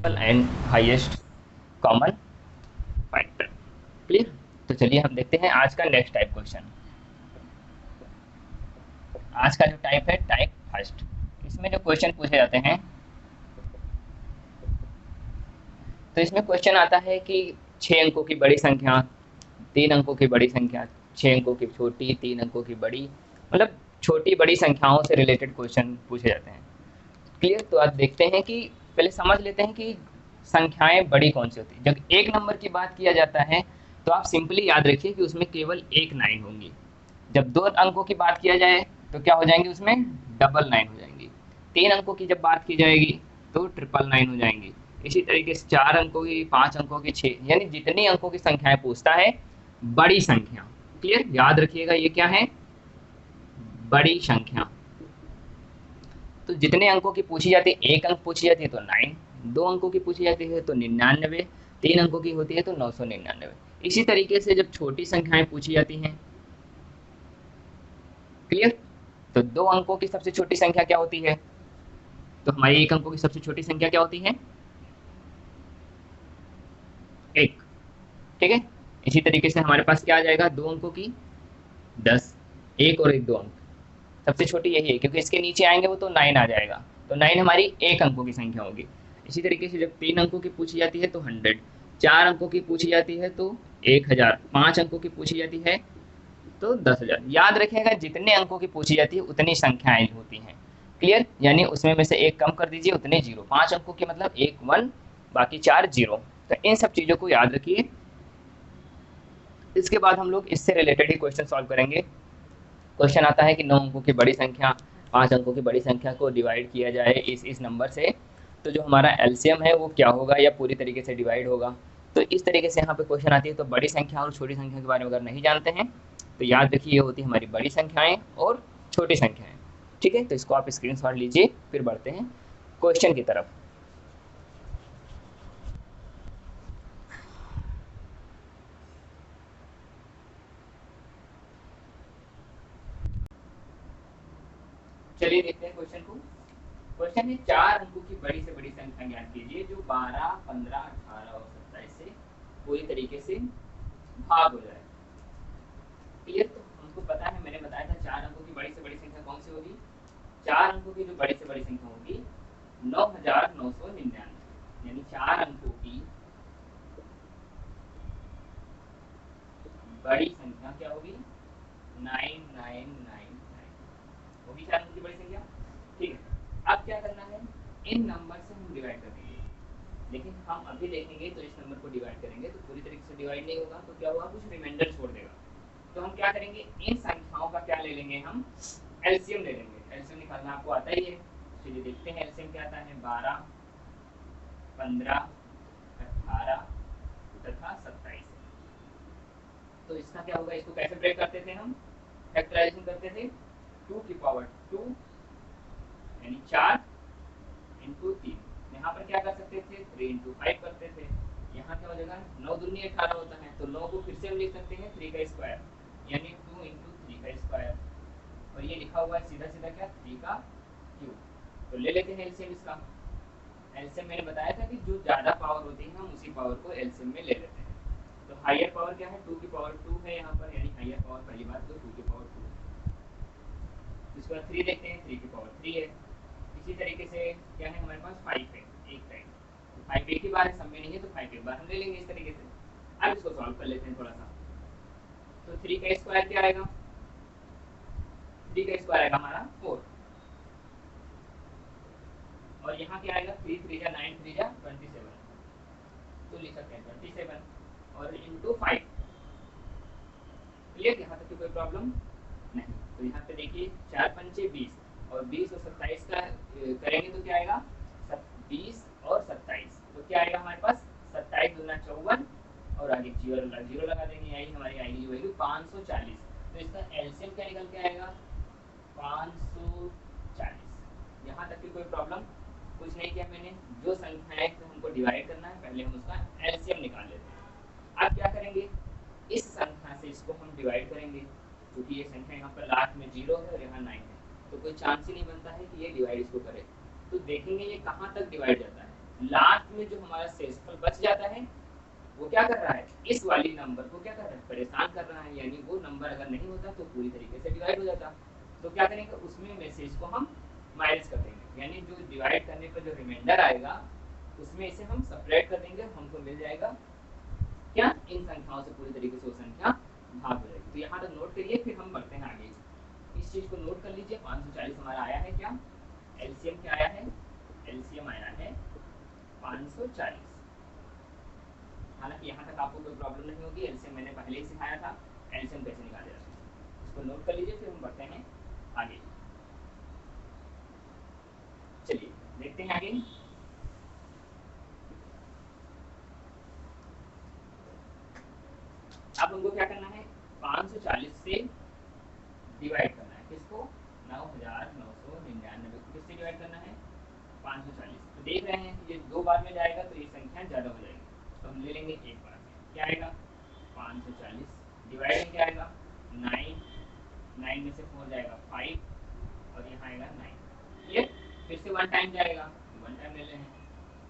And highest common factor. Clear. तो चलिए हम देखते हैं आज का नेक्स्ट टाइप क्वेश्चन। आज का जो टाइप है टाइप फर्स्ट। इसमें जो क्वेश्चन पूछे जाते हैं, तो इसमें क्वेश्चन आता है कि 6 अंकों की बड़ी संख्या, 3 अंकों की बड़ी संख्या, 6 अंकों की छोटी, 3 अंकों की बड़ी, मतलब छोटी बड़ी संख्याओं से रिलेटेड क्वेश्चन पूछे जाते हैं। क्लियर। तो आज देखते हैं कि पहले समझ लेते हैं कि संख्याएं बड़ी कौन सी होती है। जब एक नंबर की बात किया जाता है तो आप सिंपली याद रखिए कि उसमें केवल एक नाइन होंगी। जब 2 अंकों की बात किया जाए तो क्या हो जाएंगे, उसमें डबल नाइन हो जाएंगी। 3 अंकों की जब बात की जाएगी तो ट्रिपल नाइन हो जाएंगी। इसी तरीके से 4 अंकों की, 5 अंकों की, 6, यानी जितनी अंकों की संख्याएं पूछता है बड़ी संख्या। क्लियर। याद रखिएगा ये क्या है, बड़ी संख्या। तो जितने अंकों की पूछी जाती है, 1 अंक पूछी जाती है तो 9, 2 अंकों की पूछी जाती है तो 99, 3 अंकों की होती है तो 999। इसी तरीके से जब छोटी संख्याएं पूछी जाती हैं, क्लियर, तो 2 अंकों की सबसे छोटी संख्या क्या होती है, तो हमारी 1 अंकों की सबसे छोटी संख्या क्या होती है, 1। ठीक है। इसी तरीके से हमारे पास क्या आ जाएगा, 2 अंकों की 10, एक और एक 2 अंक, सबसे छोटी यही है क्योंकि इसके नीचे आएंगे वो तो 9 आ जाएगा। तो 9 हमारी 1 अंकों की संख्या होगी। इसी तरीके से जब 3 अंकों की पूछी जाती है तो 100, 4 अंकों की पूछी जाती है तो 1000, 5 अंकों की पूछी जाती है तो 10,000। याद रखिएगा जितने अंकों की पूछी जाती है उतनी संख्याएं होती हैं। क्लियर। यानी उसमें में से एक कम कर दीजिए, उतने जीरो। 5 अंकों की मतलब एक वन, बाकी 4 जीरो। तो इन सब चीज़ों को याद रखिए। इसके बाद हम लोग इससे रिलेटेड ही क्वेश्चन सॉल्व करेंगे। क्वेश्चन आता है कि 9 अंकों की बड़ी संख्या, 5 अंकों की बड़ी संख्या को डिवाइड किया जाए इस नंबर से, तो जो हमारा एलसीएम है वो क्या होगा, या पूरी तरीके से डिवाइड होगा। तो इस तरीके से यहाँ पे क्वेश्चन आती है। तो बड़ी संख्या और छोटी संख्या के बारे में अगर नहीं जानते हैं तो याद रखिए ये होती है हमारी बड़ी संख्याएं और छोटी संख्याएं। ठीक है। तो इसको आप स्क्रीन लीजिए, फिर बढ़ते हैं क्वेश्चन की तरफ। चलिए देखते हैं क्वेश्चन को। क्वेश्चन है 4 अंकों की बड़ी से बड़ी संख्या ज्ञात कीजिए जो 12, 15, 18 और 27 से पूरी तरीके से भाग हो जाए। क्लियर। तो हमको पता है, मैंने बताया था 4 अंकों की बड़ी से बड़ी संख्या कौन सी होगी। 4 अंकों की जो बड़ी से बड़ी संख्या होगी 9,999, यानी 4 अंकों की बड़ी संख्या क्या होगी, 9999 होगी 4 अंकों की बड़ी संख्या। ठीक है। अब क्या करना है, इन नंबर से हम डिवाइड कर देंगे। लेकिन हम अभी देखेंगे तो इस नंबर को डिवाइड करेंगे तो पूरी तरीके से डिवाइड नहीं होगा, तो क्या होगा, कुछ रिमाइंडर छोड़ देगा। तो हम क्या करेंगे, इन संख्याओं का क्या ले लेंगे, हम एलसीएम ले लेंगे। एलसीएम निकालना आपको आता ही है। चलिए देखते हैं एलसीएम क्या आता है। 12, 15, 18 तथा 27। तो इसका क्या होगा, इसको कैसे ब्रेक करते थे हम, फैक्टराइजेशन करते थे। 2 की पावर 2 यानी 4 × 3। यहाँ पर क्या कर सकते थे, 3 × 5 करते थे। यहाँ क्या हो जाएगा, 9 दूनी 18 होता है, तो 9 को फिर से हम लिख सकते हैं 3 का स्क्वायर, यानी 2 × 3 का स्क्वायर। और ये लिखा हुआ है सीधा सीधा क्या, 3 का क्यूब। तो ले लेते हैं एलसीएम इसका। एलसीएम मैंने बताया था कि जो ज़्यादा पावर होती है हम उसी पावर को एलसीएम में ले लेते हैं। तो हायर पावर क्या है, 2 की पावर 2 है यहाँ पर, यानी हायर पावर पहली बात तो 2 की पावर 2। इसके बाद 3 देखते हैं, 3 की पावर 3 है। इसी तरीके से क्या है हमारे पास, 5 है एक टाइम। तो 5 एक ही बार है, सब में नहीं है तो 5 एक बार हम ले लेंगे इस तरीके से। अब इसको सॉल्व कर लेते हैं थोड़ा सा। तो 3 का स्क्वायर क्या आएगा, 3 का स्क्वायर आएगा हमारा 4। और यहाँ क्या आएगा, 3 3 जा 9, 3 जा 27, तो लिख सकते हैं 27 और इंटू 5। क्लियर। यहाँ तक की कोई प्रॉब्लम नहीं। तो यहाँ पे देखिए 4 पंचे 20, और 20 और 27 का करेंगे तो क्या आएगा, 20 और 27, तो क्या आएगा हमारे पास, 27 दूना 54, और आगे जीरो जीरो लगा देंगे, यही हमारी आएगी वैल्यू 540। तो इसका एलसीएम क्या निकल के आएगा, 540। यहाँ तक की कोई प्रॉब्लम, कुछ नहीं किया मैंने, जो संख्याएं हमको डिवाइड करना है पहले हम उसका एलसीएम निकाल लेते हैं। अब क्या करेंगे, इस संख्या से इसको हम डिवाइड करेंगे, क्योंकि ये संख्या यहाँ पर लास्ट में 0 है और यहाँ 9 है, तो कोई चांस ही नहीं बनता है कि ये डिवाइड इसको करे। तो देखेंगे ये कहाँ तक डिवाइड जाता है। लास्ट में जो हमारा शेषफल बच जाता है वो क्या कर रहा है, इस वाली नंबर को क्या कर रहा है, परेशान कर रहा है। यानी वो नंबर अगर नहीं होता तो पूरी तरीके से डिवाइड हो जाता। तो क्या करेंगे, उसमें मैसेज को हम माइनस कर देंगे, यानी जो डिवाइड करने पर जो रिमाइंडर आएगा उसमें इसे हम सेपरेट कर देंगे, हमको मिल जाएगा क्या, इन संख्याओं से पूरी तरीके से वो संख्या भाग हो जाएगी। तो यहाँ तक नोट करिए, फिर हम बढ़ते हैं आगे। इस चीज को नोट कर लीजिए। 540 हमारा आया है क्या, एलसीएम क्या आया है, एलसीएम आया है 540। हालांकि यहाँ तक आपको कोई प्रॉब्लम नहीं होगी, एलसीएम मैंने पहले ही सिखाया था, एलसीएम कैसे निकाले जाते हैं इसको नोट कर लीजिए, फिर हम बढ़ते हैं आगे। चलिए देखते हैं आगे। अब हमको क्या करना है, 540 से डिवाइड करना है, किसको, 9999 को किससे डिवाइड करना है, 540। तो देख रहे हैं कि ये 2 बार में जाएगा तो ये संख्या ज़्यादा हो जाएगी, तो हम ले लेंगे एक बार में। क्या आएगा, 540 डिवाइड में क्या आएगा 9, 9 में से 4 जाएगा 5 और यहाँ आएगा 9। ये फिर से 1 टाइम जाएगा, 1 टाइम ले लें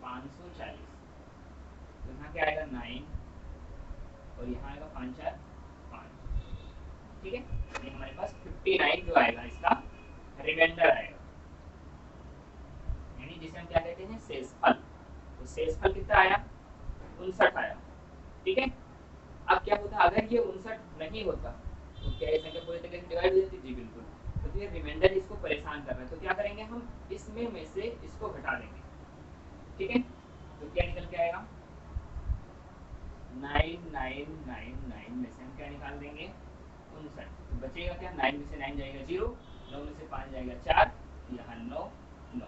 540, तो यहाँ क्या आएगा 9 और यहाँ आएगा 5 4 5। ठीक है, ये हमारे पास 59 जो आएगा इसका रिमाइंडर आएगा, यानी जिसे हम क्या कहते हैं शेषफल। तो शेषफल कितना आया, 59 आया। ठीक है, अब क्या होता, अगर ये 59 नहीं होता तो क्या ये संख्या पूरी तरीके से डिवाइड हो जाती, जी बिल्कुल। तो ये रिमाइंडर इसको परेशान कर रहा है, तो क्या करेंगे हम, इसमें में से इसको घटा देंगे। ठीक है, तो क्या निकल के आएगा 9999 में से हम क्या निकाल देंगे 59। तो बचेगा क्या, 9 में से 9 जाएगा 0, 9 में से 5 जाएगा 4, यहाँ 9 9,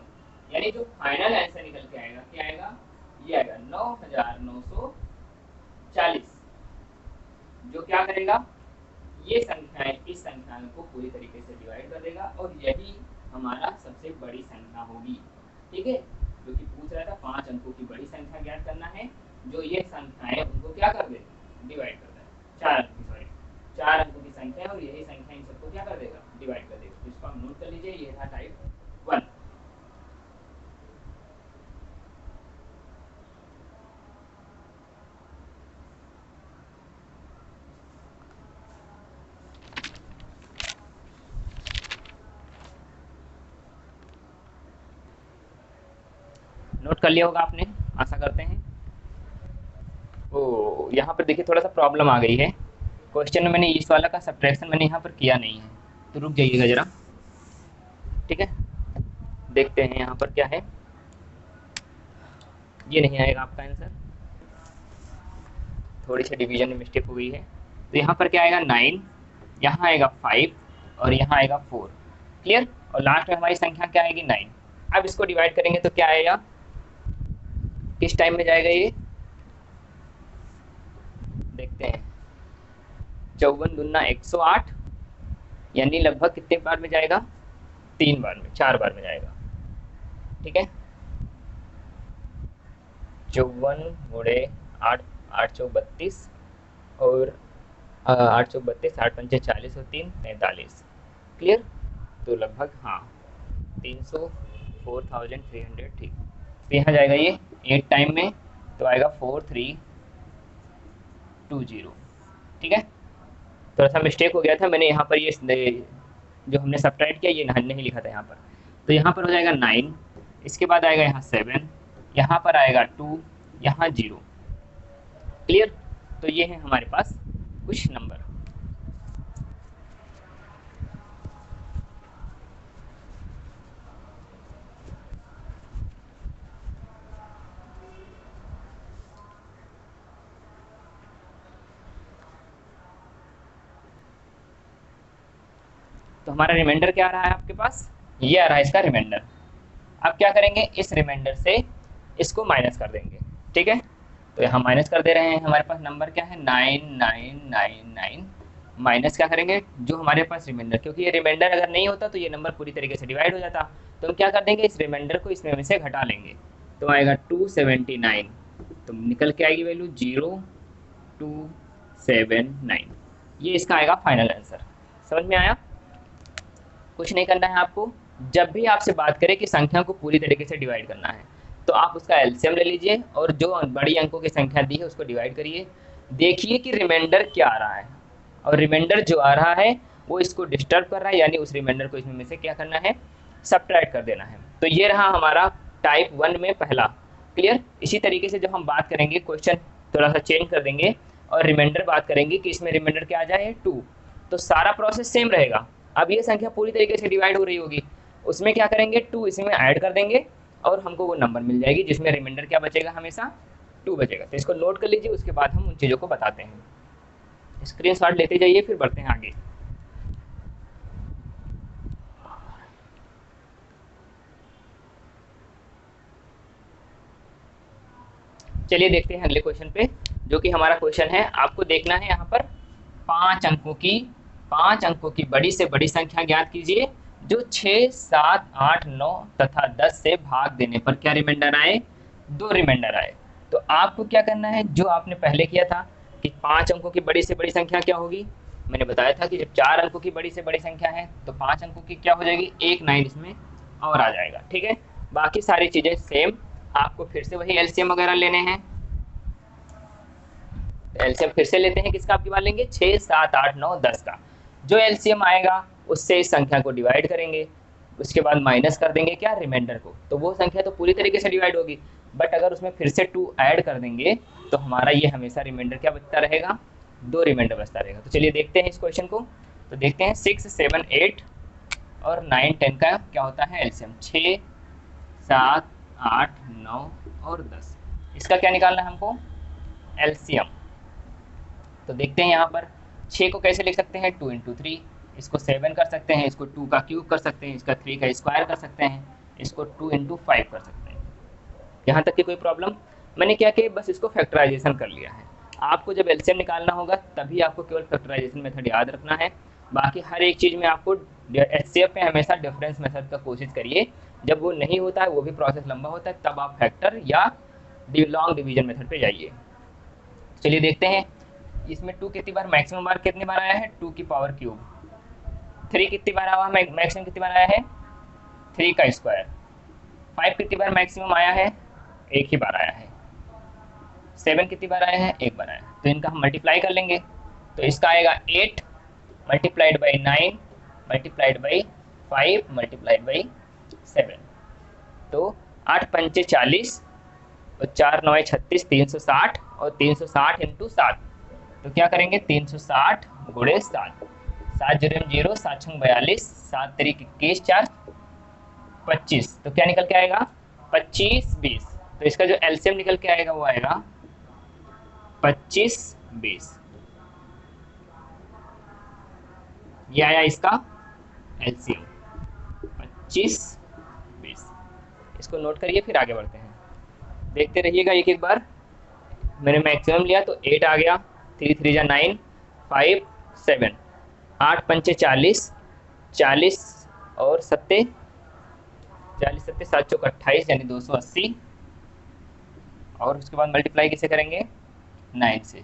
यानी जो फाइनल आंसर निकल के आएगा क्या आएगा, ये आएगा 9940, जो क्या करेगा, ये संख्याएं इस संख्या को पूरी तरीके से डिवाइड कर देगा और यही हमारा सबसे बड़ी संख्या होगी। ठीक है, जो कि पूछ रहा था 5 अंकों की बड़ी संख्या ज्ञात करना है, जो ये संख्याएं उनको क्या कर देगा, डिवाइड कर देगा। 4 अंक की, सॉरी 4 अंकों की संख्या, और यही संख्या इन सबको क्या कर देगा, डिवाइड कर देगा। इसको हम नोट कर लीजिए, ये था टाइप 1। नोट कर लिया होगा आपने, आशा करते हैं। ओ यहाँ पर देखिए थोड़ा सा प्रॉब्लम आ गई है, क्वेश्चन में मैंने इस वाला का सब्ट्रैक्शन मैंने यहाँ पर किया नहीं है, तो रुक जाइएगा जरा। ठीक है, देखते हैं यहाँ पर क्या है, ये नहीं आएगा आपका आंसर, थोड़ी सी डिवीजन में मिस्टेक हो गई है। तो यहाँ पर क्या आएगा 9, यहाँ आएगा 5 और यहाँ आएगा 4। क्लियर, और लास्ट में हमारी संख्या क्या आएगी 9। अब इसको डिवाइड करेंगे तो क्या आएगा, किस टाइम में जाएगा ये, देखते हैं। 54 दूना 108, यानी लगभग कितने बार में जाएगा, 3 बार में, 4 बार में जाएगा। ठीक है, 54 गुणे 8, 8 चौक 32 और 8 चौक 32, 8 पंचे 40 और 3 45। क्लियर, तो लगभग हाँ 300, 4300। ठीक, तो यहाँ जाएगा ये 8 टाइम में, तो आएगा 4320। ठीक है, थोड़ा सा मिस्टेक हो गया था, मैंने यहाँ पर ये जो हमने सब्ट्रैक्ट किया ये नहीं लिखा था यहाँ पर। तो यहाँ पर हो जाएगा 9, इसके बाद आएगा यहाँ 7, यहाँ पर आएगा 2, यहाँ 0। क्लियर, तो ये है हमारे पास कुछ नंबर। तो हमारा रिमाइंडर क्या आ रहा है आपके पास, ये आ रहा है इसका रिमाइंडर। अब क्या करेंगे, इस रिमाइंडर से इसको माइनस कर देंगे। ठीक है, तो यहाँ माइनस कर दे रहे हैं, हमारे पास नंबर क्या है 9999, माइनस क्या करेंगे जो हमारे पास रिमाइंडर, क्योंकि ये रिमाइंडर अगर नहीं होता तो ये नंबर पूरी तरीके से डिवाइड हो जाता। तो हम क्या कर देंगे, इस रिमाइंडर को इसमें में से घटा लेंगे, तो आएगा 279, तो निकल के आएगी वैल्यू 0279। ये इसका आएगा फाइनल आंसर। समझ में आया, कुछ नहीं करना है आपको। जब भी आपसे बात करें कि संख्या को पूरी तरीके से डिवाइड करना है तो आप उसका एलसीएम ले लीजिए और जो बड़ी अंकों की संख्या दी है उसको डिवाइड करिए, देखिए कि रिमाइंडर क्या आ रहा है, और रिमाइंडर जो आ रहा है वो इसको डिस्टर्ब कर रहा है, यानी उस रिमाइंडर को इसमें से क्या करना है, सब्ट्रैक्ट कर देना है। तो ये रहा हमारा टाइप 1 में पहला। क्लियर। इसी तरीके से जब हम बात करेंगे, क्वेश्चन थोड़ा सा चेंज कर देंगे और रिमाइंडर बात करेंगे कि इसमें रिमाइंडर क्या आ जाए 2, तो सारा प्रोसेस सेम रहेगा। अब ये संख्या पूरी तरीके से डिवाइड हो रही होगी, उसमें क्या करेंगे 2 इसमें ऐड कर देंगे और हमको वो नंबर मिल जाएगी जिसमें रिमाइंडर क्या बचेगा, हमेशा 2 बचेगा। तो इसको नोट कर लीजिए, उसके बाद हम उन चीज़ों को बताते हैं। स्क्रीनशॉट लेते जाइए, फिर बढ़ते हैं आगे। चलिए देखते हैं अगले क्वेश्चन पे, जो कि हमारा क्वेश्चन है। आपको देखना है यहाँ पर 5 अंकों की बड़ी से बड़ी संख्या ज्ञात कीजिए जो 6, 7, 8, 9 तथा 10 से भाग देने पर क्या रिमाइंडर आए, 2 रिमाइंडर आए। तो आपको क्या करना है, जो आपने पहले किया था कि 5 अंकों की बड़ी से बड़ी संख्या क्या होगी, मैंने बताया था कि जब 4 अंकों की बड़ी से बड़ी संख्या है तो 5 अंकों की क्या हो जाएगी, एक 9 इसमें और आ जाएगा। ठीक है, बाकी सारी चीज़ें सेम। आपको फिर से वही एलसीएम वगैरह लेने हैं। एलसीएम फिर से लेते हैं, किसका आपकी बात लेंगे, 6, 7, 8, 9, 10 का। जो एलसीएम आएगा उससे इस संख्या को डिवाइड करेंगे, उसके बाद माइनस कर देंगे क्या, रिमाइंडर को। तो वो संख्या तो पूरी तरीके से डिवाइड होगी, बट अगर उसमें फिर से 2 ऐड कर देंगे तो हमारा ये हमेशा रिमाइंडर क्या बचता रहेगा, 2 रिमाइंडर बचता रहेगा। तो चलिए देखते हैं इस क्वेश्चन को। तो देखते हैं 6, 7, 8 और 9, 10 का क्या होता है एलसीएम, 6, 7, 8, 9 और 10। इसका क्या निकालना है हमको, एलसीएम। तो देखते हैं यहाँ पर 6 को कैसे लिख सकते हैं, 2 × 3, इसको 7 कर सकते हैं, इसको 2 का क्यूब कर सकते हैं, इसका 3 का स्क्वायर कर सकते हैं, इसको 2 × 5 कर सकते हैं। यहाँ तक की कोई प्रॉब्लम। मैंने क्या किया, बस इसको फैक्टराइजेशन कर लिया है। आपको जब एलसीएम निकालना होगा तभी आपको केवल फैक्टराइजेशन मेथड याद रखना है, बाकी हर एक चीज़ में आपको एचसीएफ में हमेशा डिफरेंस मेथड का कोशिश करिए। जब वो नहीं होता है, वो भी प्रोसेस लंबा होता है, तब आप फैक्टर या लॉन्ग डिवीजन मेथड पे जाइए। चलिए देखते हैं इसमें 2 कितनी बार, मैक्सिमम बार कितनी बार आया है, 2 की पावर क्यूब। 3 कितनी बार आया है, मैक्सिमम कितनी बार आया है, 3 का स्क्वायर। 5 कितनी बार मैक्सिमम आया है, 1 ही बार आया है। 7 कितनी बार आया है, 1 बार आया है। तो इनका हम मल्टीप्लाई कर लेंगे, तो इसका आएगा 8 multiplied by 9 multiplied by 5 multiplied by 7। तो 8 पंचे 40 और 4 9 36, 360 और 360 इंटू 7। तो क्या करेंगे, 360 गुणे 7, 7 0 0, 7 6 42, 7 3 21, 4 25। तो क्या निकल के आएगा, 25 20। तो इसका जो एलसीएम निकल के आएगा वो आएगा 25 20। ये आया इसका एलसीएम 25 20। इसको नोट करिए, फिर आगे बढ़ते हैं। देखते रहिएगा एक एक बार। मैंने मैक्सिमम लिया तो 8 आ गया, 3 3 जा 9, 5 7, 8 पंचे 40, 40 और 7 40 7 7 चौक 28 यानी 280। और उसके बाद मल्टीप्लाई किसे करेंगे, 9 से।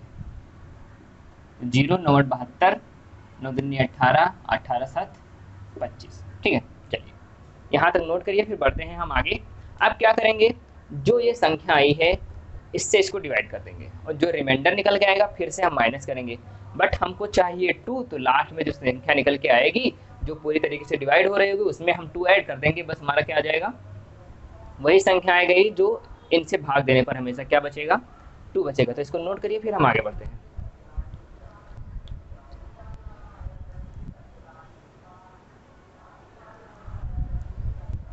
0 9 72, 9 दूनी 18, 18 7 25। ठीक है, चलिए यहाँ तक नोट करिए, फिर बढ़ते हैं हम आगे। अब क्या करेंगे, जो ये संख्या आई है इससे इसको डिवाइड कर देंगे और जो रिमाइंडर निकल के आएगा फिर से हम माइनस करेंगे। बट हमको चाहिए 2, तो लास्ट में जो संख्या निकल के आएगी जो पूरी तरीके से डिवाइड हो रही होगी उसमें हम 2 ऐड कर देंगे, बस हमारा क्या आ जाएगा, वही संख्या आ गई जो इनसे भाग देने पर हमेशा क्या बचेगा, 2 बचेगा। तो इसको नोट करिए, फिर हम आगे बढ़ते हैं।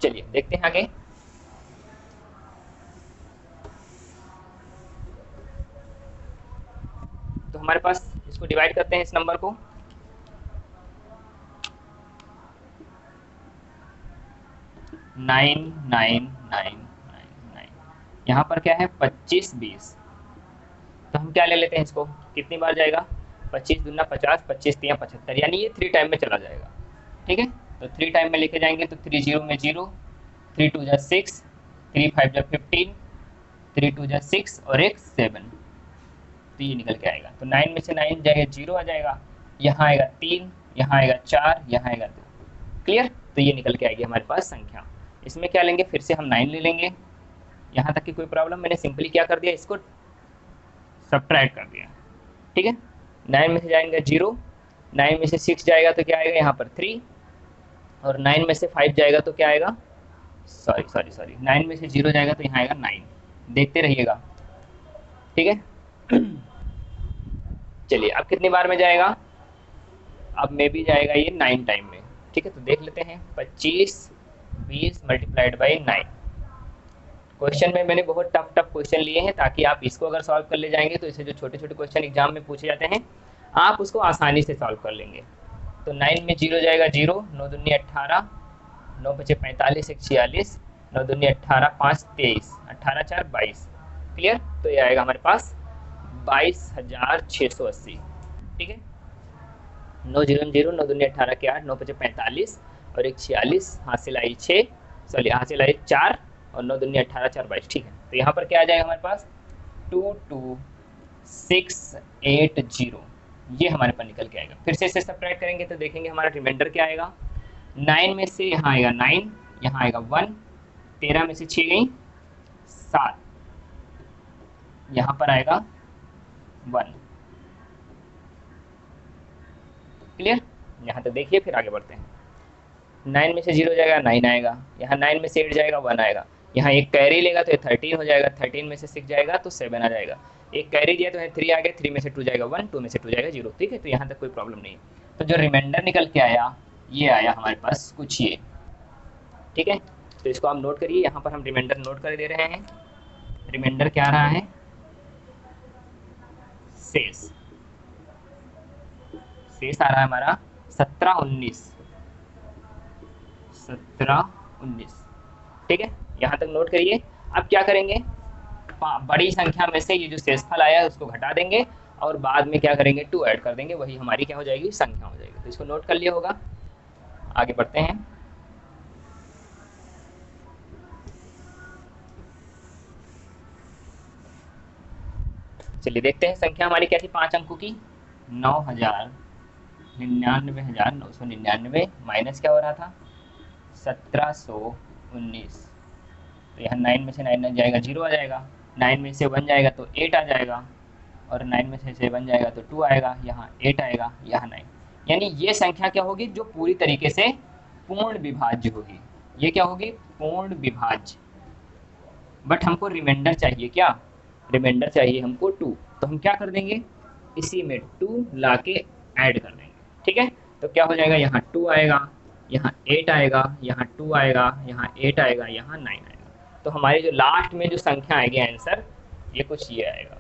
चलिए देखते हैं आगे। तो हमारे पास इसको डिवाइड करते हैं इस नंबर को। Nine nine nine nine nine, यहाँ पर क्या है 25 20। तो हम क्या ले लेते हैं इसको, कितनी बार जाएगा, 25 दूना 50, 25 3 75, यानी ये 3 टाइम में चला जाएगा। ठीक है, तो 3 टाइम में लेके जाएंगे तो 3 0 में 0, 3 2 जा 6, 3 5 जा 15, 3 2 जा 6 और एक 7। तो ये निकल के आएगा। तो 9 में से 9 जाएगा 0 आ जाएगा, यहाँ आएगा 3, यहाँ आएगा 4, यहाँ आएगा 2। क्लियर। तो ये निकल के आएगी हमारे पास संख्या। इसमें क्या लेंगे, फिर से हम 9 ले लेंगे, यहाँ तक की कोई प्रॉब्लम? मैंने सिंपली क्या कर दिया, इसको सब्ट्रैक्ट कर दिया, ठीक है। 9 में से जाएगा 0, 9 में से 6 जाएगा तो क्या आएगा यहाँ पर 3, और 9 में से 5 जाएगा तो क्या आएगा, सॉरी सॉरी सॉरी 9 में से 0 जाएगा तो यहाँ आएगा 9। देखते रहिएगा, ठीक है। चलिए अब कितनी बार में जाएगा, अब मे भी जाएगा ये 9 टाइम में, ठीक है। तो देख लेते हैं 25 20 मल्टीप्लाइड बाई 9। क्वेश्चन में मैंने बहुत टफ टफ क्वेश्चन लिए हैं ताकि आप इसको अगर सॉल्व कर ले जाएंगे तो इसे जो छोटे छोटे क्वेश्चन एग्जाम में पूछे जाते हैं आप उसको आसानी से सॉल्व कर लेंगे। तो 9 में 0 जाएगा 0, 9 दूनी 18, 9 बचे 45, 1 46, 9 दूनी 18, 5 23, 18 4 22, क्लियर। तो ये आएगा हमारे पास 22,680, ठीक है। 9 0 0, 9 दूनी 18 के 8, 9 बचे 45 और 1 46, हासिल आई 6, सॉरी हासिल आई 4 और 9 दूनी 18 4 22, ठीक है। तो यहाँ पर क्या आ जाएगा हमारे पास 22680, ये हमारे पास निकल के आएगा। फिर से इसे सब्ट्रैक्ट करेंगे तो देखेंगे हमारा रिमाइंडर क्या आएगा। 9 में से यहाँ आएगा 9, यहाँ आएगा 1, 13 में से 6 गई 7, यहाँ पर आएगा 1, क्लियर। यहाँ तक देखिए, फिर आगे बढ़ते हैं। 9 में से 0 जाएगा 9 आएगा, यहाँ 9 में से 8 जाएगा 1 आएगा, यहाँ एक कैरी लेगा तो ये 13 हो जाएगा, 13 में से 6 जाएगा तो 7 आ जाएगा, एक कैरी दिया तो यहाँ 3 आ गया, 3 में से 2 जाएगा 1, 2 में से 2 जाएगा 0, ठीक है। तो यहाँ तक कोई प्रॉब्लम नहीं है। तो जो रिमाइंडर निकल के आया ये आया हमारे पास कुछ ये, ठीक है। तो इसको आप नोट करिए, यहाँ पर हम रिमाइंडर नोट कर दे रहे हैं। रिमाइंडर क्या आ रहा है, शेष आ रहा है हमारा 17 19, ठीक है। यहाँ तक नोट करिए। अब क्या करेंगे, बड़ी संख्या में से ये जो शेषफल आया है उसको घटा देंगे और बाद में क्या करेंगे 2 ऐड कर देंगे, वही हमारी क्या हो जाएगी, संख्या हो जाएगी। तो इसको नोट कर लिया होगा। आगे बढ़ते हैं। चलिए देखते हैं संख्या हमारी क्या थी 5 अंकों की, 9,99,999 माइनस क्या हो रहा था 1719। तो यहाँ 9 में से 9 जाएगा 0 आ जाएगा, 9 में से 1 जाएगा तो 8 आ जाएगा, और 9 में से 7 जाएगा तो 2 आएगा, यहाँ 8 आएगा, यहाँ 9। यानी ये संख्या क्या होगी, जो पूरी तरीके से पूर्ण विभाज्य होगी। ये क्या होगी, पूर्ण विभाज्य। बट हमको रिमाइंडर चाहिए, क्या रिमाइंडर चाहिए हमको 2। तो हम क्या कर देंगे, इसी में 2 ला के ऐड कर देंगे, ठीक है। तो क्या हो जाएगा, यहाँ 2 आएगा, यहाँ 8 आएगा, यहाँ 2 आएगा, यहाँ 8 आएगा, यहाँ 9 आएगा। तो हमारी जो लास्ट में जो संख्या आएगी आंसर ये कुछ ये आएगा,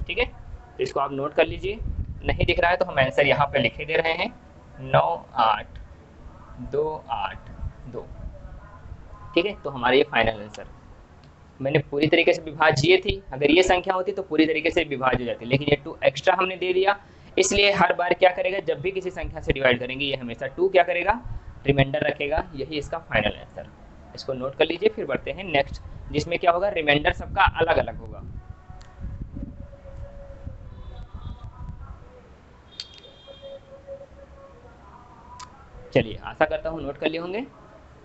ठीक है। तो इसको आप नोट कर लीजिए। नहीं दिख रहा है तो हम आंसर यहाँ पे लिखे दे रहे हैं 98282, ठीक है। तो हमारा ये फाइनल आंसर, मैंने पूरी तरीके से विभाज्य ये थी, अगर ये संख्या होती तो पूरी तरीके से विभाज्य हो जाती, लेकिन ये 2 एक्स्ट्रा हमने दे दिया, इसलिए हर बार क्या करेगा, जब भी किसी संख्या से डिवाइड करेंगे ये हमेशा 2 क्या करेगा, रिमाइंडर रखेगा। यही इसका फाइनल आंसर। इसको नोट कर लीजिए। फिर बढ़ते हैं नेक्स्ट, जिसमें क्या होगा, रिमाइंडर सबका अलग अलग होगा। चलिए आशा करता हूँ नोट कर लिए होंगे।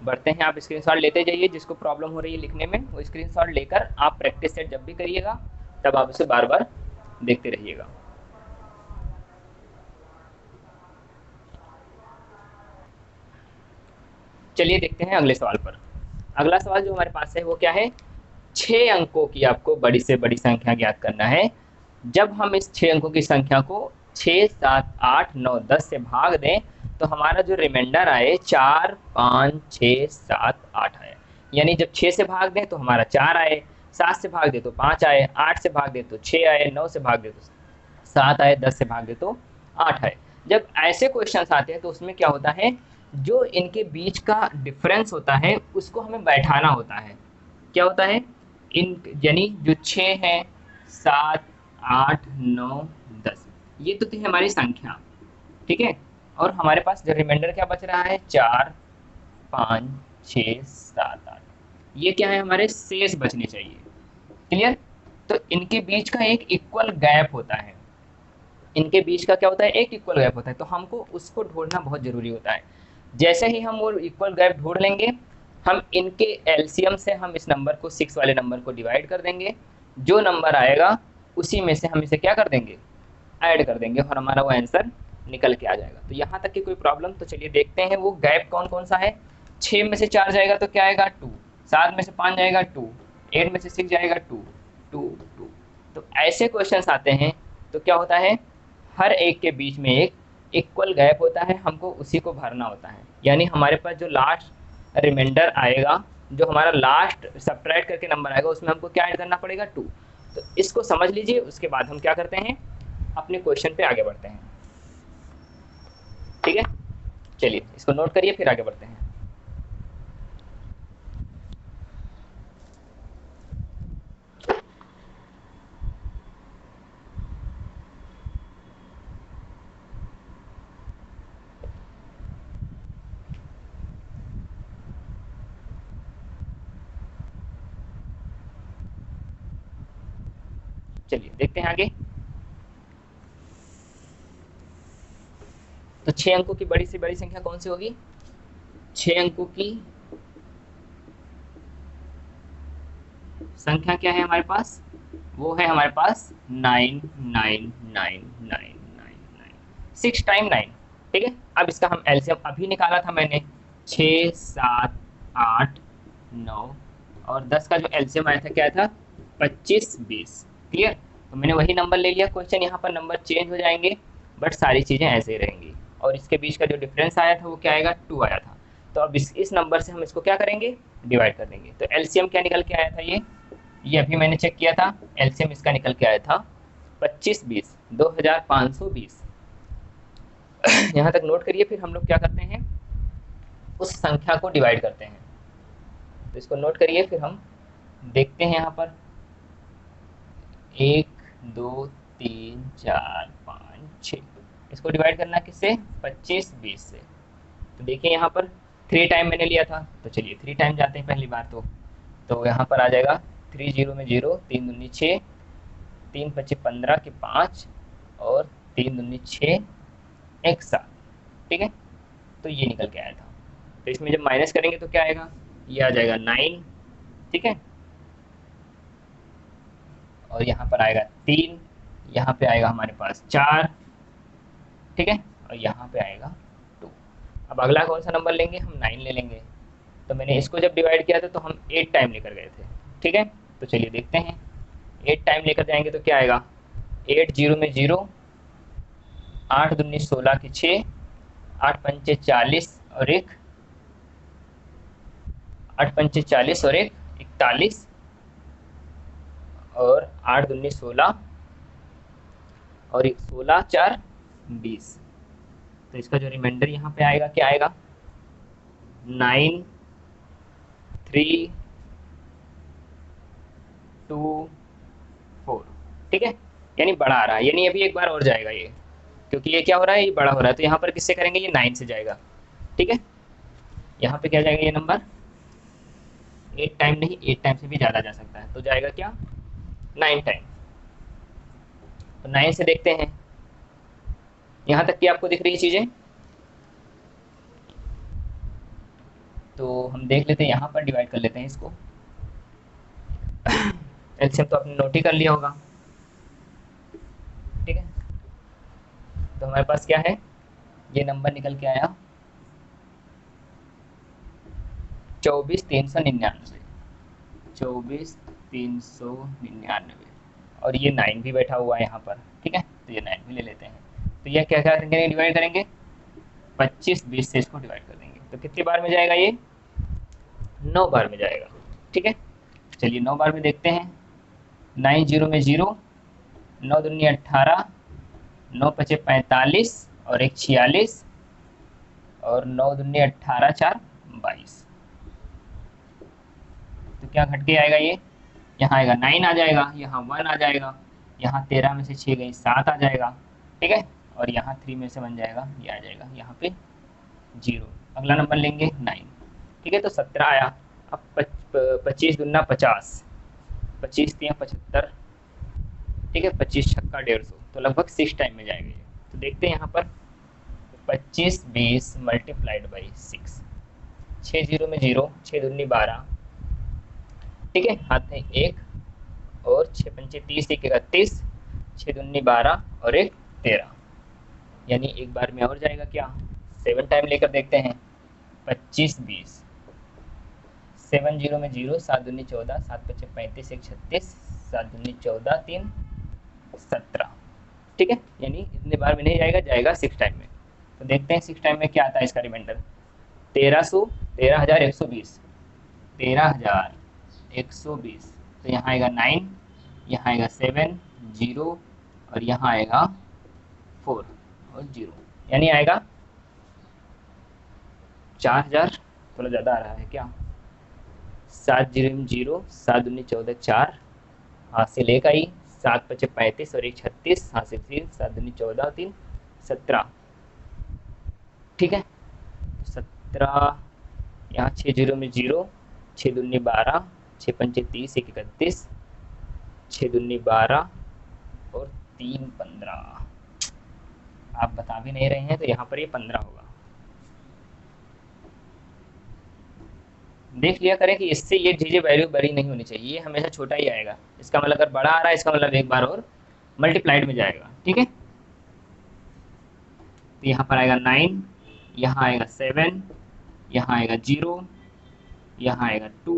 बढ़ते हैं, आप स्क्रीनशॉट लेते जाइए, जिसको प्रॉब्लम हो रही है लिखने में वो स्क्रीनशॉट लेकर आप प्रैक्टिस सेट जब भी करिएगा तब आप उसे बार बार देखते रहिएगा। चलिए देखते हैं अगले सवाल पर। अगला सवाल जो हमारे पास है वो क्या है, 6 अंकों की आपको बड़ी से बड़ी संख्या ज्ञात करना है। जब हम इस 6 अंकों की संख्या को 6 7 8 9 10 से भाग दें तो हमारा जो रिमाइंडर आए 4 5 6 7 8 आए। यानी जब 6 से भाग दें तो हमारा 4 आए, 7 से भाग दे तो 5 आए, 8 से भाग दे तो 6 आए, 9 से भाग दे तो 7 आए, 10 से भाग दे तो 8 आए। जब ऐसे क्वेश्चन आते हैं तो उसमें क्या होता है, जो इनके बीच का डिफरेंस होता है उसको हमें बैठाना होता है। क्या होता है, इन यानी जो 6 है 7 8 9 10 ये तो थी हमारी संख्या, ठीक है। और हमारे पास जो रिमाइंडर क्या बच रहा है 4 5 6 7 8, ये क्या है, हमारे शेष बचने चाहिए, क्लियर। तो इनके बीच का एक इक्वल गैप होता है, इनके बीच का क्या होता है, एक इक्वल गैप होता है। तो हमको उसको ढूंढना बहुत जरूरी होता है। जैसे ही हम वो इक्वल गैप ढूंढ लेंगे हम इनके एलसीएम से हम इस नंबर को 6 वाले नंबर को डिवाइड कर देंगे, जो नंबर आएगा उसी में से हम इसे क्या कर देंगे, ऐड कर देंगे, और हमारा वो आंसर निकल के आ जाएगा। तो यहाँ तक की कोई प्रॉब्लम? तो चलिए देखते हैं वो गैप कौन कौन सा है। 6 में से 4 जाएगा तो क्या आएगा 2, 7 में से 5 जाएगा 2, 8 में से 6 जाएगा 2, 2, 2। तो ऐसे क्वेश्चंस आते हैं तो क्या होता है, हर एक के बीच में एक इक्वल गैप होता है, हमको उसी को भरना होता है। यानी हमारे पास जो लास्ट रिमाइंडर आएगा, जो हमारा लास्ट सब्ट्रैक्ट करके नंबर आएगा, उसमें हमको क्या ऐड करना पड़ेगा 2। तो इसको समझ लीजिए, उसके बाद हम क्या करते हैं, अपने क्वेश्चन पे आगे बढ़ते हैं। ठीक है, चलिए इसको नोट करिए फिर आगे बढ़ते हैं। चलिए देखते हैं आगे। तो 6 अंकों की बड़ी से बड़ी संख्या कौन सी होगी? 6 अंकों की संख्या क्या है हमारे पास? वो है हमारे पास 9999999, 6 टाइम 9। ठीक है, अब इसका हम एलसीएम अभी निकाला था मैंने, 6, 7, 8, 9 और 10 का जो एलसीएम आया था क्या था, 25, 20। क्लियर? तो मैंने वही नंबर ले लिया। क्वेश्चन यहाँ पर नंबर चेंज हो जाएंगे बट सारी चीज़ें ऐसे ही रहेंगी, और इसके बीच का जो डिफरेंस आया था वो क्या आएगा, 2 आया था। तो अब इस नंबर से हम इसको क्या करेंगे, डिवाइड कर देंगे। तो एलसीएम क्या निकल के आया था, ये अभी मैंने चेक किया था, एलसीएम इसका निकल के आया था 25, 20, 2520। यहाँ तक नोट करिए। फिर हम लोग क्या करते हैं, उस संख्या को डिवाइड करते हैं। तो इसको नोट करिए, फिर हम देखते हैं यहाँ पर 1, 2, 3, 4, 5, 6। इसको डिवाइड करना किससे, 25, 20 से। तो देखिए यहाँ पर 3 टाइम मैंने लिया था, तो चलिए 3 टाइम जाते हैं पहली बार। तो यहाँ पर आ जाएगा 3 0 में 0, 3 दूनी 6, 3 25 15 के 5 और 3 दूनी 6, 1 7। ठीक है, तो ये निकल के आया था। तो इसमें जब माइनस करेंगे तो क्या आएगा, ये आ जाएगा 9। ठीक है, और यहाँ पर आएगा 3, यहाँ पे आएगा हमारे पास 4। ठीक है, और यहाँ पे आएगा 2। अब अगला कौन सा नंबर लेंगे, हम 9 ले लेंगे। तो मैंने इसको जब डिवाइड किया था तो हम 8 टाइम लेकर गए थे। ठीक है, तो चलिए देखते हैं, 8 टाइम लेकर जाएंगे तो क्या आएगा, 8 0 में 0, 8 दूनी 16 के 6, 8 पंचे 40 और 1, 8 पंचे 40 और 1 41, और 8 दूनी 16 और 1 16 4 20। तो इसका जो रिमाइंडर यहाँ पे आएगा क्या आएगा, 9 3 2 4। ठीक है, यानी बड़ा आ रहा है, यानी अभी एक बार और जाएगा ये, क्योंकि ये क्या हो रहा है, ये बड़ा हो रहा है। तो यहाँ पर किससे करेंगे, ये 9 से जाएगा। ठीक है, यहाँ पे क्या जाएगा, ये नंबर 8 टाइम नहीं, 8 टाइम से भी ज़्यादा जा सकता है। तो जाएगा क्या, 9 टाइम। तो 9 से देखते हैं, यहाँ तक कि आपको दिख रही चीज़ें। तो हम देख लेते हैं, यहाँ पर डिवाइड कर लेते हैं इसको। एलसीएम तो आपने नोट ही कर लिया होगा। ठीक है, तो हमारे पास क्या है, ये नंबर निकल के आया 24,399, 24,399, और ये 9 भी बैठा हुआ है यहाँ पर। ठीक है, तो ये 9 भी ले लेते हैं। तो ये क्या क्या करेंगे, डिवाइड करेंगे, 25 20 से इसको डिवाइड कर देंगे। तो कितनी बार में जाएगा, ये 9 बार में जाएगा। ठीक है, चलिए 9 बार में देखते हैं। 9 0 में 0, 9 दूनी 18, 9 पचे 45 और 1 46, और 9 दूनी 18 4 22। तो क्या घट के आएगा, ये यहाँ आएगा 9 आ जाएगा, यहाँ 1 आ जाएगा, यहाँ 13 में से 6 गई 7 आ जाएगा। ठीक है, और यहाँ 3 में से बन जाएगा, ये आ जाएगा यहाँ पे 0। अगला नंबर लेंगे 9। ठीक है, तो 17 आया। अब 25 दूना 50, 25 3 75। ठीक है, 25 छक्का 150, तो लगभग 6 टाइम में जाएगा ये। तो देखते हैं यहाँ पर 25 20 मल्टीप्लाइड बाई 6। 6 जीरो में 0, 6 दूनी 12, ठीक है, हाथ में 1 और 6 पंचे 30, 1 31, 6 दूनी 12 और 1 13, यानी एक बार में और जाएगा क्या, 7 टाइम लेकर देखते हैं, 25 20, 7 जीरो में 0, 7 दूनी 14, 7 पच्चे 35, 1 36, 7 दूनी 14, 3 17, ठीक है, यानी इतने बार में नहीं जाएगा, जाएगा 6 टाइम में। तो देखते हैं 6 टाइम में क्या आता है इसका रिमाइंडर, 13,120, 13,120, तो यहाँ आएगा 9, यहाँ आएगा 7 0 और यहाँ आएगा 4 और 0, यानी आएगा 4000, थोड़ा ज़्यादा आ रहा है क्या, 7 जीरो में 0, 7 दूनी 14, 4, हासिल 1 आई, 7 पच्चे 35 और 1 36, हासिल 3, 7 दूनी 14, 3 17, ठीक है, 17, यहाँ 6 जीरो में 0, 6 दूनी 12, 6 पंचे 30, 1 31, 6 दूनी 12 और 3 15, आप बता भी नहीं रहे हैं तो यहाँ पर ये 15 होगा। देख लिया करें कि इससे ये चीज़ें वैल्यू बड़ी नहीं होनी चाहिए, ये हमेशा छोटा ही आएगा, इसका मतलब अगर बड़ा आ रहा है इसका मतलब एक बार और मल्टीप्लाइड में जाएगा, ठीक है, तो यहाँ पर आएगा 9, यहाँ आएगा 7, यहाँ आएगा 0, यहाँ आएगा 2,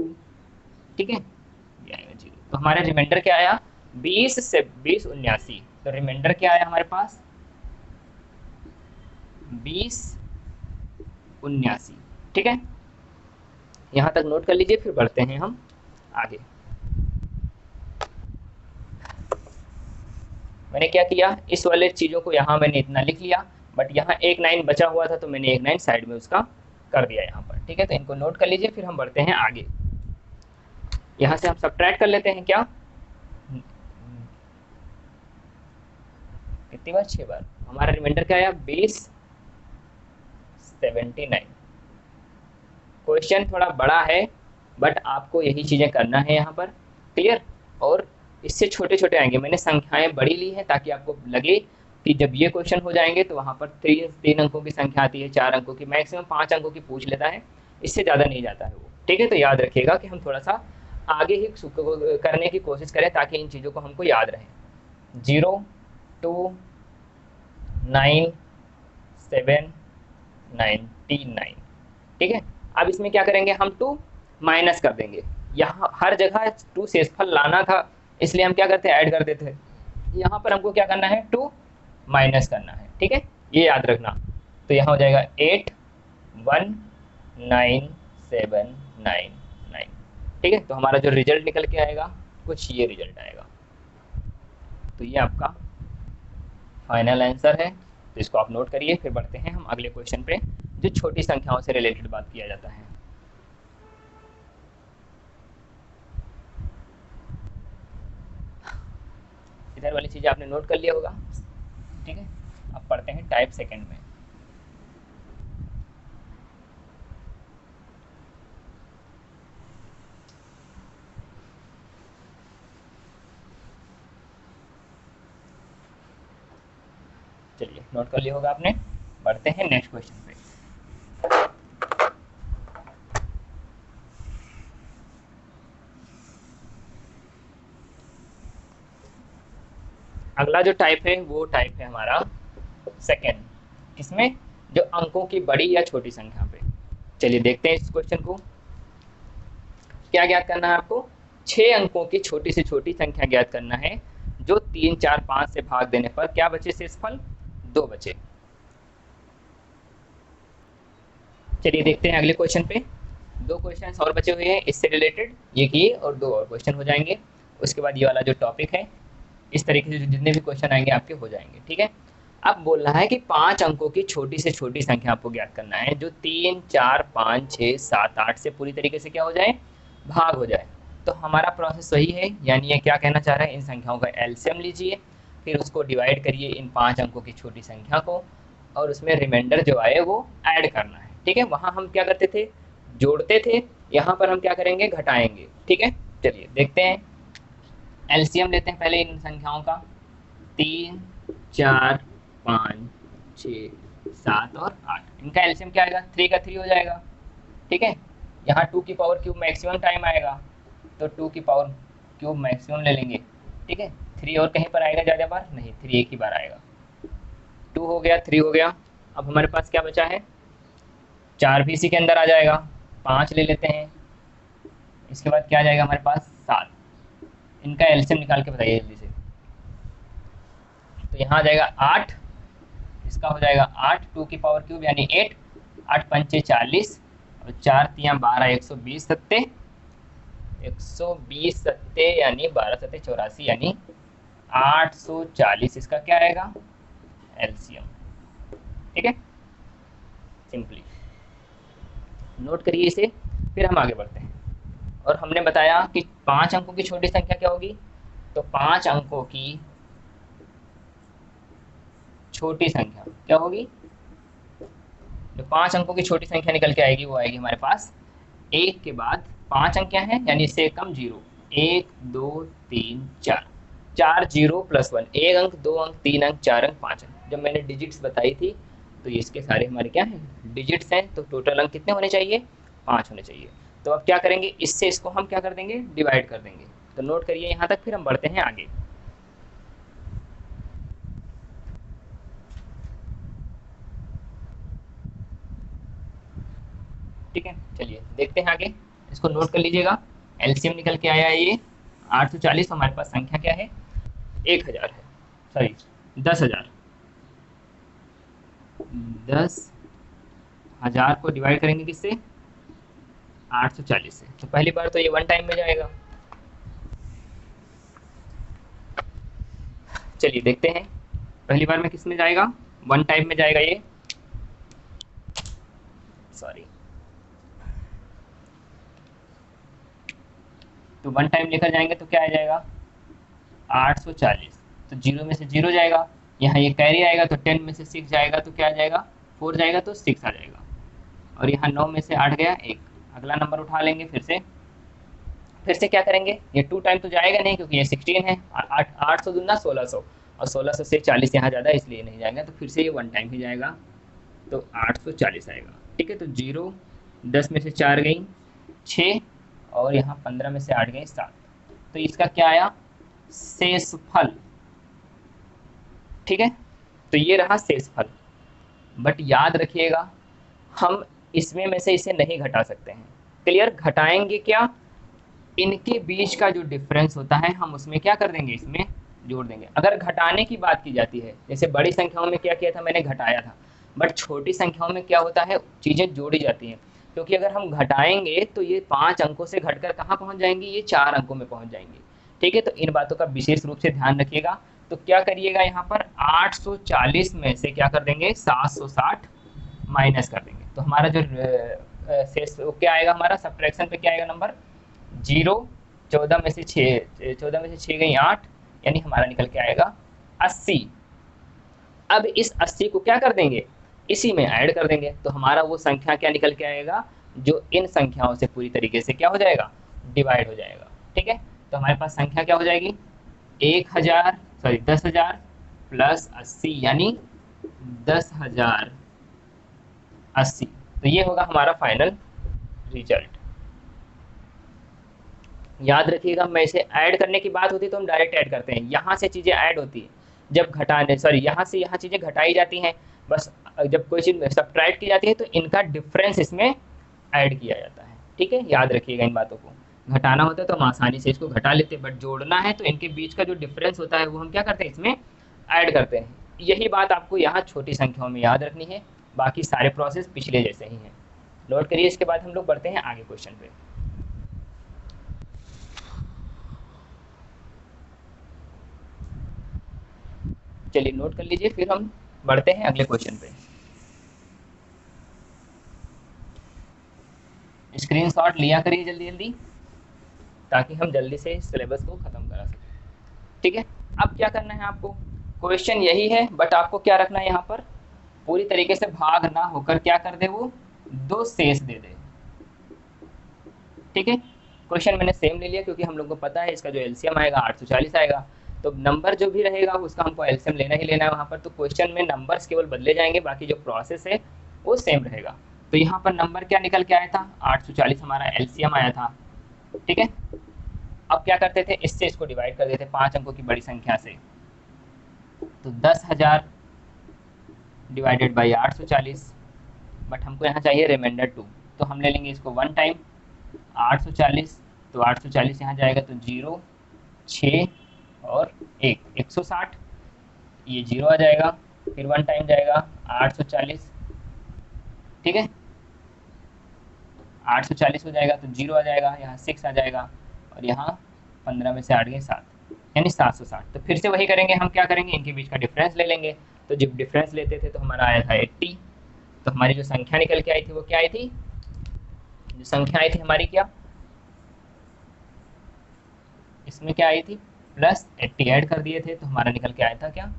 ठीक है, ये आएगा 0, तो हमारा रिमाइंडर क्या आया, 20 से 20 79, तो रिमाइंडर क्या आया हमारे पास 20 79, ठीक है, यहाँ तक नोट कर लीजिए, फिर बढ़ते हैं हम आगे। मैंने क्या किया, इस वाले चीज़ों को यहाँ मैंने इतना लिख लिया, बट यहाँ एक 9 बचा हुआ था तो मैंने एक 9 साइड में उसका कर दिया यहाँ पर, ठीक है, तो इनको नोट कर लीजिए, फिर हम बढ़ते हैं आगे। यहाँ से हम सब्ट्रैक्ट कर लेते हैं, क्या कितनी बार, 6 बार, हमारा रिमाइंडर क्या आया 20 79। क्वेश्चन थोड़ा बड़ा है बट आपको यही चीज़ें करना है यहाँ पर, क्लियर, और इससे छोटे छोटे आएंगे, मैंने संख्याएं बड़ी ली हैं ताकि आपको लगे कि जब ये क्वेश्चन हो जाएंगे तो वहाँ पर 3 अंकों की संख्या आती है, 4 अंकों की, मैक्सिमम 5 अंकों की पूछ लेता है, इससे ज़्यादा नहीं जाता है वो, ठीक है, तो याद रखिएगा कि हम थोड़ा सा आगे ही करने की कोशिश करें ताकि इन चीज़ों को हमको याद रहे। 0 2 9 7 99, ठीक है, अब इसमें क्या करेंगे हम 2 माइनस कर देंगे, यहाँ हर जगह 2 शेषफल लाना था इसलिए हम क्या करते हैं ऐड कर देते हैं, यहाँ पर हमको क्या करना है 2 माइनस करना है, ठीक है, ये याद रखना, तो यहाँ हो जाएगा 8 1 9 7 9 9, ठीक है, तो हमारा जो रिजल्ट निकल के आएगा कुछ ये रिजल्ट आएगा, तो ये आपका फाइनल आंसर है, तो इसको आप नोट करिए, फिर बढ़ते हैं हम अगले क्वेश्चन पे जो छोटी संख्याओं से रिलेटेड बात किया जाता है। इधर वाली चीज़ें आपने नोट कर लिया होगा, ठीक है, अब पढ़ते हैं टाइप सेकंड में। चलिए नोट कर लिया होगा आपने, बढ़ते हैं नेक्स्ट क्वेश्चन पे। अगला जो टाइप है वो टाइप है हमारा सेकेंड, किसमें, जो अंकों की बड़ी या छोटी संख्या पे। चलिए देखते हैं इस क्वेश्चन को, क्या ज्ञात करना है आपको, 6 अंकों की छोटी से छोटी संख्या ज्ञात करना है जो 3 4 5 से भाग देने पर क्या बचे शेषफल, 2 बचे। चलिए देखते हैं अगले क्वेश्चन पे, 2 क्वेश्चन और बचे हुए हैं इससे रिलेटेड, ये किए और 2 और क्वेश्चन हो जाएंगे, उसके बाद ये वाला जो टॉपिक है इस तरीके से जितने भी क्वेश्चन आएंगे आपके हो जाएंगे, ठीक है। अब बोल रहा है कि 5 अंकों की छोटी से छोटी संख्या आपको ज्ञात करना है जो 3 4 5 6 7 8 से पूरी तरीके से क्या हो जाए, भाग हो जाए। तो हमारा प्रोसेस सही है, यानी ये क्या कहना चाह रहा है, इन संख्याओं का एलसीएम लीजिए, फिर उसको डिवाइड करिए इन 5 अंकों की छोटी संख्या को, और उसमें रिमाइंडर जो आए वो ऐड करना है, ठीक है। वहाँ हम क्या करते थे, जोड़ते थे, यहाँ पर हम क्या करेंगे, घटाएंगे, ठीक है। चलिए देखते हैं, एलसीएम लेते हैं पहले इन संख्याओं का, 3 4 5 6 7 और 8, इनका एलसीएम क्या आएगा, 3 का 3 हो जाएगा, ठीक है। यहाँ 2 की पावर क्यूब मैक्सिमम टाइम आएगा, तो 2 की पावर क्यूब मैक्सिमम ले लेंगे, ठीक है। 3 और कहीं पर आएगा ज़्यादा बार नहीं, 3 एक ही बार आएगा। 2 हो गया, 3 हो गया। अब हमारे पास क्या बचा है, 4 भी इसी के अंदर आ जाएगा, 5 ले लेते हैं। इसके बाद क्या आ जाएगा हमारे पास, 7। इनका एलसीएम निकाल के बताइए जल्दी से। तो यहाँ आ जाएगा 8, इसका हो जाएगा 8, 2 की पावर क्यूब यानी 8, 8 पंचे 40 और 4 तियाँ 12, 120 सत्ते, 120 सत्ते यानी 12 सत्ते 84 यानी 840। इसका क्या आएगा, एलसीएम, ठीक है। सिंपली नोट करिए इसे, फिर हम आगे बढ़ते हैं। और हमने बताया कि 5 अंकों की छोटी संख्या क्या होगी, तो 5 अंकों की छोटी संख्या क्या होगी, जो 5 अंकों की छोटी संख्या निकल के आएगी वो आएगी हमारे पास 1 के बाद 5 अंक क्या हैं, यानी इससे कम 0, 1 2 3 4, 4 0 + 1, 1 अंक 2 अंक 3 अंक 4 अंक 5 अंक। जब मैंने डिजिट्स बताई थी तो इसके सारे हमारे क्या हैं, डिजिट्स हैं। तो टोटल अंक कितने होने चाहिए, 5 होने चाहिए। तो अब क्या करेंगे, इससे इसको हम क्या कर देंगे, डिवाइड कर देंगे। तो नोट करिए यहाँ तक, फिर हम बढ़ते हैं आगे। ठीक है, चलिए देखते हैं आगे, इसको नोट कर लीजिएगा। एलसीएम निकल के आया है ये 840। हमारे पास संख्या क्या है, 1000 है, सॉरी 10,000। 10,000 को डिवाइड करेंगे किससे, 840 से। तो पहली बार तो ये 1 टाइम में जाएगा। चलिए देखते हैं, पहली बार में किस में जाएगा, 1 टाइम में जाएगा ये, सॉरी। तो 1 टाइम लेकर जाएंगे तो क्या आ जाएगा, 840। तो 0 में से 0 जाएगा, यहाँ ये कैरी आएगा तो 10 में से 6 जाएगा तो क्या आ जाएगा, 4 जाएगा तो 6 आ जाएगा। और यहाँ 9 में से 8 गया 1, अगला नंबर उठा लेंगे। फिर से क्या करेंगे, ये 2 टाइम तो जाएगा नहीं क्योंकि ये 16 है, 800 दूना 1600 और 1600 से 40 यहाँ ज़्यादा इसलिए नहीं जाएगा। तो फिर से ये 1 टाइम ही जाएगा, तो 840 आएगा, ठीक है। तो 0, 10 में से 4 गई 6 और यहाँ 15 में से 8 गए 7। तो इसका क्या आया, शेषफल, ठीक है। तो ये रहा शेषफल। बट याद रखिएगा, हम इसमें में से इसे नहीं घटा सकते हैं। क्लियर, घटाएंगे क्या, इनके बीच का जो डिफरेंस होता है हम उसमें क्या कर देंगे, इसमें जोड़ देंगे। अगर घटाने की बात की जाती है, जैसे बड़ी संख्याओं में क्या किया था, मैंने घटाया था। बट छोटी संख्याओं में क्या होता है, चीज़ें जोड़ी जाती हैं। क्योंकि अगर हम घटाएंगे तो ये 5 अंकों से घटकर कहाँ पहुँच जाएंगी, ये 4 अंकों में पहुँच जाएंगे, ठीक है। तो इन बातों का विशेष रूप से ध्यान रखिएगा। तो क्या करिएगा, यहाँ पर 840 में से क्या कर देंगे, 760 माइनस कर देंगे। तो हमारा जो शेष क्या आएगा, हमारा सब्ट्रैक्शन पे क्या आएगा नंबर, 0, 14 में से 6, 14 में से 6 गई 8, यानी हमारा निकल के आएगा 80। अब इस 80 को क्या कर देंगे, इसी में ऐड कर देंगे। तो हमारा वो संख्या क्या निकल के आएगा, जो इन संख्याओं से पूरी तरीके से क्या हो जाएगा, डिवाइड हो जाएगा, ठीक है। तो हमारे पास संख्या क्या हो जाएगी, 10,000 प्लस 80 यानी 10,080। तो ये होगा हमारा फाइनल रिजल्ट। याद रखिएगा, मैं इसे ऐड करने की बात होती है तो हम डायरेक्ट ऐड करते हैं, यहाँ से चीज़ें ऐड होती है जब घटाने, सॉरी यहाँ से यहाँ चीज़ें घटाई जाती हैं। बस जब कोई चीज़ सब्ट्रैक्ट की जाती है तो इनका डिफरेंस इसमें ऐड किया जाता है, ठीक है। याद रखिएगा इन बातों को। घटाना होता है तो हम आसानी से इसको घटा लेते हैं, बट जोड़ना है तो इनके बीच का जो डिफरेंस होता है वो हम क्या करते हैं, इसमें ऐड करते हैं। यही बात आपको यहाँ छोटी संख्याओं में याद रखनी है, बाकी सारे प्रोसेस पिछले जैसे ही हैं। नोट करिए, इसके बाद हम लोग बढ़ते हैं आगे क्वेश्चन पे। चलिए नोट कर लीजिए, फिर हम बढ़ते हैं अगले क्वेश्चन पे। स्क्रीनशॉट लिया करिए जल्दी जल्दी, ताकि हम जल्दी से सिलेबस को ख़त्म करा सकें, ठीक है। अब क्या करना है आपको, क्वेश्चन यही है, बट आपको क्या रखना है यहाँ पर, पूरी तरीके से भाग ना होकर क्या कर दे, वो 2 शेष दे दे, ठीक है। क्वेश्चन मैंने सेम ले लिया क्योंकि हम लोग को पता है इसका जो एलसीएम आएगा 840 आएगा। तो नंबर जो भी रहेगा उसका हमको एलसीएम लेना ही लेना है वहाँ पर। तो क्वेश्चन में नंबर्स केवल बदले जाएंगे, बाकी जो प्रोसेस है वो सेम रहेगा। तो यहाँ पर नंबर क्या निकल के आया था, 840 हमारा एलसीएम आया था। ठीक है, अब क्या करते थे, इससे इसको डिवाइड कर देते 5 अंकों की बड़ी संख्या से, तो 10,000 डिवाइडेड बाई 840, बट हमको यहाँ चाहिए रिमाइंडर 2, तो हम ले लेंगे इसको 1 टाइम 840, तो 840 यहाँ जाएगा तो 0 6 और 1 160, ये 0 आ जाएगा, फिर 1 टाइम जाएगा 840, ठीक है 840 हो जाएगा तो 0 आ जाएगा, यहाँ 6 आ जाएगा, और यहाँ 15 में से 8 गए 7, यानी 760। तो फिर से वही करेंगे, हम क्या करेंगे, इनके बीच का डिफरेंस ले लेंगे। तो जब डिफरेंस लेते थे तो हमारा आया था 80, तो हमारी जो संख्या निकल के आई थी वो क्या आई थी, जो संख्या आई थी हमारी क्या, इसमें क्या आई थी, प्लस 80 ऐड कर दिए थे तो हमारा निकल के आया था क्या,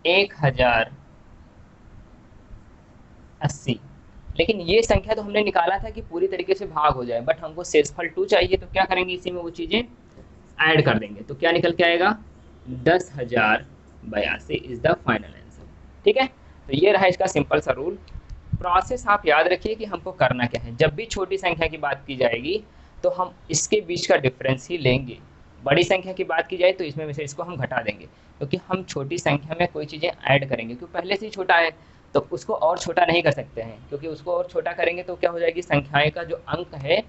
1080। लेकिन ये संख्या तो हमने निकाला था कि पूरी तरीके से भाग हो जाए, बट हमको शेषफल 2 चाहिए, तो क्या करेंगे, इसी में वो चीज़ें ऐड कर देंगे, तो क्या निकल के आएगा, 10,082 इज द फाइनल आंसर। ठीक है, तो ये रहा इसका सिंपल सा रूल। प्रोसेस आप याद रखिए कि हमको करना क्या है, जब भी छोटी संख्या की बात की जाएगी तो हम इसके बीच का डिफरेंस ही लेंगे, बड़ी संख्या की बात की जाए तो इसमें से इसको हम घटा देंगे, क्योंकि हम छोटी संख्या में कोई चीज़ें ऐड करेंगे, क्योंकि पहले से ही छोटा है तो उसको और छोटा नहीं कर सकते हैं, क्योंकि उसको और छोटा करेंगे तो क्या हो जाएगी, संख्याएं का जो अंक है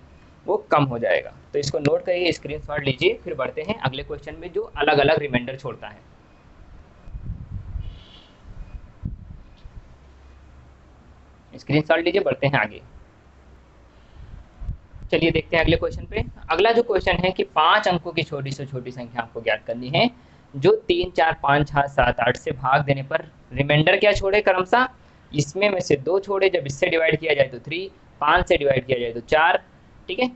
वो कम हो जाएगा। तो इसको नोट करिए, स्क्रीनशॉट लीजिए, फिर बढ़ते हैं अगले क्वेश्चन में जो अलग अलग रिमाइंडर छोड़ता है। स्क्रीनशॉट लीजिए, बढ़ते हैं आगे। चलिए देखते हैं अगले क्वेश्चन पे। अगला जो क्वेश्चन है कि 5 अंकों की छोटी से छोटी संख्या आपको ज्ञात करनी है, जो 3 4 5 6 7 8 से भाग देने पर रिमाइंडर क्या छोड़े क्रमशः, इसमें में से 2 छोड़े, जब इससे डिवाइड किया जाए तो 3, 5 से डिवाइड किया जाए तो 4, ठीक है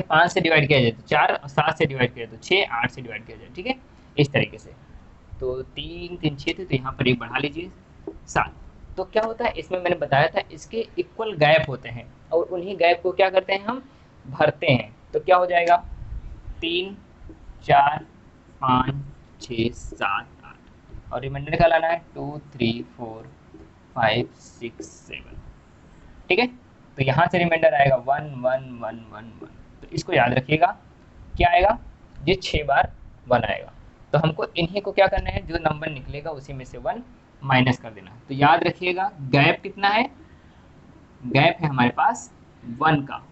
5 से डिवाइड किया जाए तो 4, और 7 से डिवाइड किया जाए तो 6, 8 से डिवाइड किया जाए, ठीक है इस तरीके से। तो 3 3 6 थे, तो यहाँ पर एक बढ़ा लीजिए 7। तो क्या होता है, इसमें मैंने बताया था इसके इक्वल गैप होते हैं, और उन्हीं गैप को क्या करते हैं, हम भरते हैं। तो क्या हो जाएगा, 3 4 5 6 7 8, और रिमाइंडर का लाना है 2 3 4 5 6 7, ठीक है। तो यहाँ से रिमाइंडर आएगा 1 1 1 1 1, तो इसको याद रखिएगा, क्या आएगा, ये 6 बार 1 आएगा। तो हमको इन्हीं को क्या करना है, जो नंबर निकलेगा उसी में से 1 माइनस कर देना। तो याद रखिएगा गैप कितना है, गैप है हमारे पास 1 का,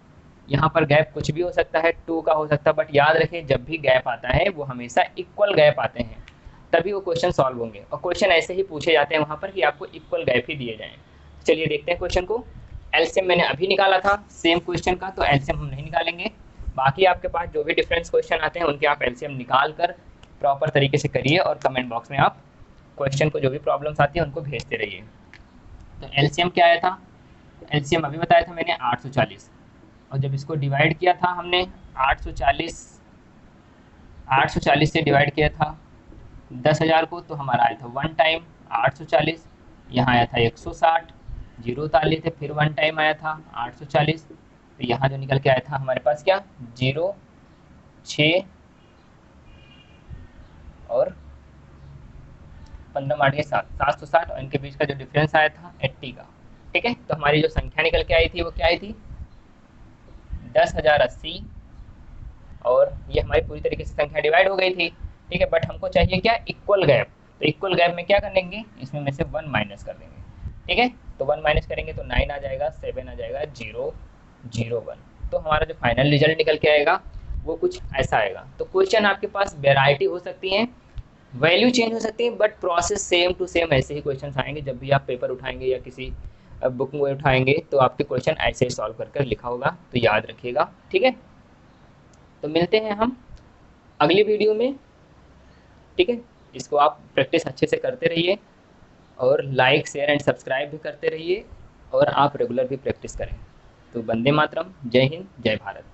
यहाँ पर गैप कुछ भी हो सकता है, 2 का हो सकता है, बट याद रखिए जब भी गैप आता है वो हमेशा इक्वल गैप आते हैं, तभी वो क्वेश्चन सॉल्व होंगे, और क्वेश्चन ऐसे ही पूछे जाते हैं वहाँ पर कि आपको इक्वल गैप ही दिए जाएँ। चलिए देखते हैं क्वेश्चन को। एलसीएम मैंने अभी निकाला था सेम क्वेश्चन का, तो एलसीएम हम नहीं निकालेंगे, बाकी आपके पास जो भी डिफरेंस क्वेश्चन आते हैं उनके आप एलसीएम निकाल कर प्रॉपर तरीके से करिए, और कमेंट बॉक्स में आप क्वेश्चन को जो भी प्रॉब्लम्स आती है उनको भेजते रहिए। तो एलसीएम क्या आया था, एलसीएम अभी बताया था मैंने 840, और जब इसको डिवाइड किया था हमने 840 से डिवाइड किया था 10,000 को, तो हमारा आया था 1 टाइम 840, यहाँ आया था 160, 0 उतार लिए थे, फिर 1 टाइम आया था 840, तो यहाँ जो निकल के आया था हमारे पास क्या, 0 6 और 15 मार के 7 760, और इनके बीच का जो डिफरेंस आया था 80 का, ठीक है। तो हमारी जो संख्या निकल के आई थी वो क्या आई थी, 10,080, और ये हमारी पूरी तरीके से संख्या डिवाइड हो गई थी, ठीक है। बट हमको चाहिए क्या, इक्वल गैप, तो इक्वल गैप में क्या कर लेंगे, इसमें में से 1 माइनस कर देंगे, ठीक है। तो 1 माइनस करेंगे तो 9 आ जाएगा, 7 आ जाएगा, 0 0 1, तो हमारा जो फाइनल रिजल्ट निकल के आएगा वो कुछ ऐसा आएगा। तो क्वेश्चन आपके पास वेराइटी हो सकती है, वैल्यू चेंज हो सकती है, but process same to same ऐसे ही क्वेश्चन आएंगे। जब भी आप पेपर उठाएंगे या किसी बुक में उठाएंगे तो आपके क्वेश्चन ऐसे ही सॉल्व कर लिखा होगा, तो याद रखिएगा, ठीक है। तो मिलते हैं हम अगली वीडियो में, ठीक है। इसको आप प्रैक्टिस अच्छे से करते रहिए, और लाइक शेयर एंड सब्सक्राइब भी करते रहिए, और आप रेगुलर भी प्रैक्टिस करें। तो वंदे मातरम, जय हिंद, जय भारत।